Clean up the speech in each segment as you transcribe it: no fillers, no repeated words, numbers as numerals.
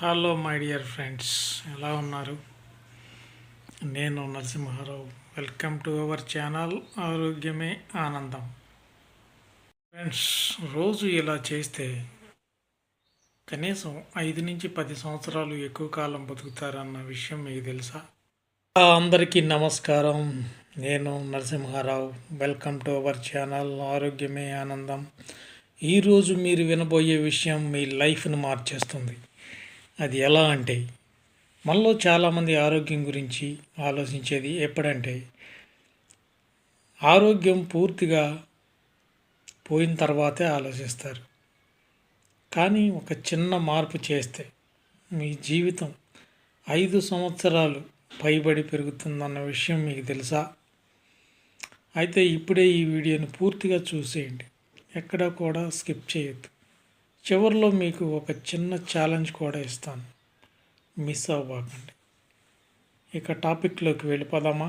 Hello my dear friends, ఎలా ఉన్నారు? నేను Narasimharao. Welcome to our channel ఆరోగ్యమే ఆనందం. ఫ్రెండ్స్, రోజు ఇలా చేస్తే కనీసం 5 నుంచి 10 సంవత్సరాలు ఎక్కువ కాలం బతుకుతారన్న విషయం మీకు తెలుసా? అందరికీ నమస్కారం. నేను Narasimharao. Welcome to our channel ఆరోగ్యమే ఆనందం. ఈరోజు మీరు వినబోయే విషయం మీ లైఫ్ను మార్చేస్తుంది. అది ఎలా అంటే, మనలో చాలామంది ఆరోగ్యం గురించి ఆలోచించేది ఎప్పుడంటే ఆరోగ్యం పూర్తిగా పోయిన తర్వాతే ఆలోచిస్తారు. కానీ ఒక చిన్న మార్పు చేస్తే మీ జీవితం 5 సంవత్సరాలు పైబడి పెరుగుతుందన్న విషయం మీకు తెలుసా? అయితే ఇప్పుడే ఈ వీడియోని పూర్తిగా చూసేయండి, ఎక్కడ కూడా స్కిప్ చేయొద్దు. చివరిలో మీకు ఒక చిన్న ఛాలెంజ్ కూడా ఇస్తాను, మిస్ అవ్వకండి. ఇక టాపిక్లోకి వెళ్ళిపోదామా?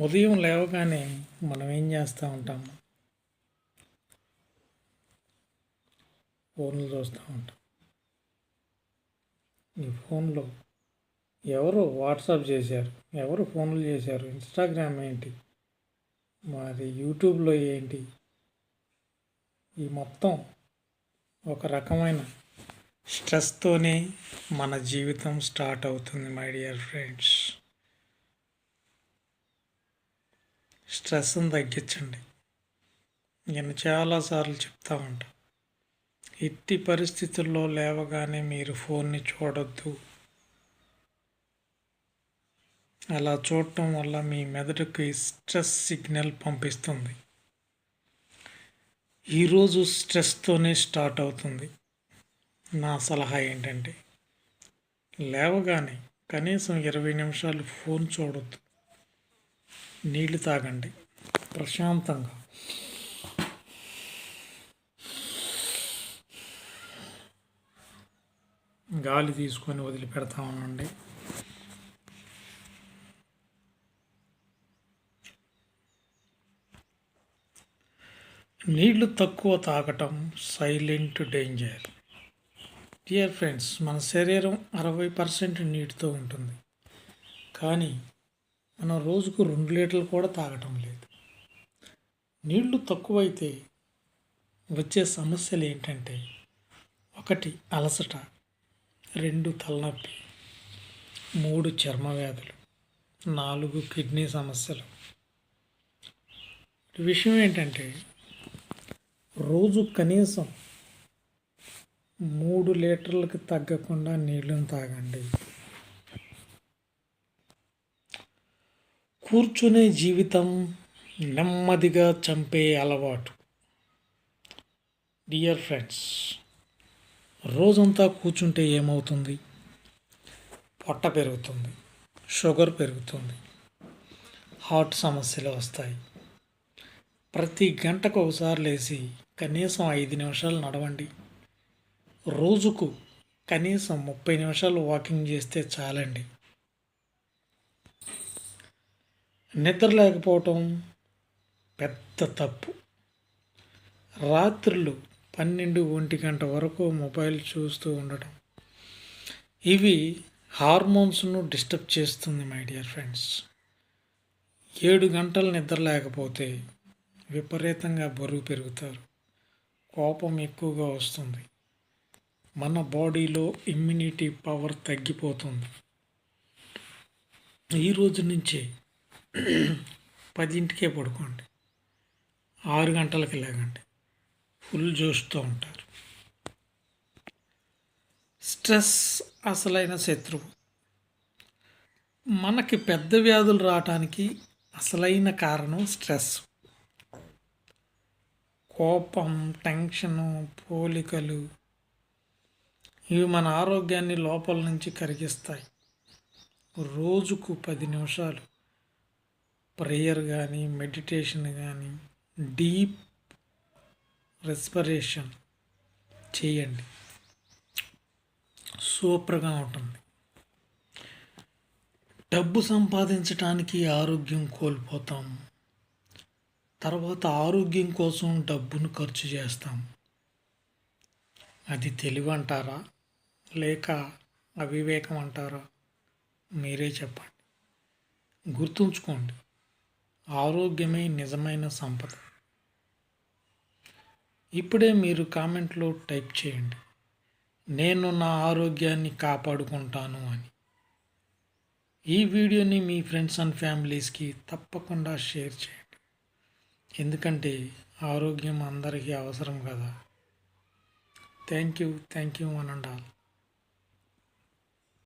ఉదయం లేవగానే మనం ఏం చేస్తూ ఉంటాము? ఫోన్లు చూస్తూ ఉంటాం. ఈ ఫోన్లో ఎవరు వాట్సాప్ చేశారు, ఎవరు ఫోన్లు చేశారు, ఇన్స్టాగ్రామ్ ఏంటి, మరి యూట్యూబ్లో ఏంటి, ఈ మొత్తం ఒక రకమైన స్ట్రెస్తోనే మన జీవితం స్టార్ట్ అవుతుంది మై డియర్ ఫ్రెండ్స్. స్ట్రెస్ని తగ్గించండి. నేను చాలాసార్లు చెప్తా ఉంటాను, ఎట్టి పరిస్థితుల్లో లేవగానే మీరు ఫోన్ని చూడొద్దు. అలా చూడటం వల్ల మీ మెదడుకి స్ట్రెస్ సిగ్నల్ పంపిస్తుంది. ఈరోజు స్ట్రెస్తోనే స్టార్ట్ అవుతుంది. నా సలహా ఏంటంటే, లేవగానే కనీసం 20 నిమిషాలు ఫోన్ చూడొద్దు. నీళ్లు తాగండి ప్రశాంతంగా. గాలి తీసుకొని వదిలిపెడతా ఉండండి. నీళ్లు తక్కువ తాగటం సైలెంట్ డేంజర్. డియర్ ఫ్రెండ్స్, మన శరీరం 60% నీటితో ఉంటుంది, కానీ మనం రోజుకు 2 లీటర్లు కూడా తాగటం లేదు. నీళ్లు తక్కువైతే వచ్చే సమస్యలు ఏంటంటే, 1 అలసట, 2 తలనొప్పి, 3 చర్మ వ్యాధులు, 4 కిడ్నీ సమస్యలు. విషయం ఏంటంటే, రోజు కనీసం 3 లీటర్లకు తగ్గకుండా నీళ్ళను తాగండి. కూర్చునే జీవితం నెమ్మదిగా చంపే అలవాటు. డియర్ ఫ్రెండ్స్, రోజంతా కూర్చుంటే ఏమవుతుంది? పొట్ట పెరుగుతుంది, షుగర్ పెరుగుతుంది, హార్ట్ సమస్యలు వస్తాయి. ప్రతి గంటకు ఒకసారి లేచి కనీసం 5 నిమిషాలు నడవండి. రోజుకు కనీసం 30 నిమిషాలు వాకింగ్ చేస్తే చాలండి. నిద్ర లేకపోవటం పెద్ద తప్పు. రాత్రులు 12-1 గంట వరకు మొబైల్ చూస్తూ ఉండటం, ఇవి హార్మోన్స్ను డిస్టర్బ్ చేస్తుంది మై డియర్ ఫ్రెండ్స్. 7 గంటలు నిద్ర లేకపోతే విపరీతంగా బరువు పెరుగుతారు, కోపం ఎక్కువగా వస్తుంది, మన బాడీలో ఇమ్యూనిటీ పవర్ తగ్గిపోతుంది. ఈ రోజు నుంచే 10ంటికే పడుకోండి, 6 గంటలకి లేకండి, ఫుల్ జోష్తో ఉంటారు. స్ట్రెస్ అసలైన శత్రువు. మనకి పెద్ద వ్యాధులు రావటానికి అసలైన కారణం స్ట్రెస్. కోపం, టెన్షను, పోలికలు, ఇవి మన ఆరోగ్యాన్ని లోపల నుంచి కరిగిస్తాయి. రోజుకు 10 నిమిషాలు ప్రేయర్ కానీ, మెడిటేషన్ కానీ, డీప్ రెస్పిరేషన్ చేయండి. సూపర్గా ఉంటుంది. డబ్బు సంపాదించడానికి ఆరోగ్యం కోల్పోతాం, తర్వాత ఆరోగ్యం కోసం డబ్బును ఖర్చు చేస్తాం. అది తెలివి అంటారా లేక అవివేకం అంటారా? మీరే చెప్పండి. గుర్తుంచుకోండి, ఆరోగ్యమే నిజమైన సంపద. ఇప్పుడే మీరు కామెంట్లో టైప్ చేయండి, నేను నా ఆరోగ్యాన్ని కాపాడుకుంటాను అని. ఈ వీడియోని మీ ఫ్రెండ్స్ అండ్ ఫ్యామిలీస్కి తప్పకుండా షేర్ చేయండి, ఎందుకంటే ఆరోగ్యం అందరికీ అవసరం కదా. Thank you one and all.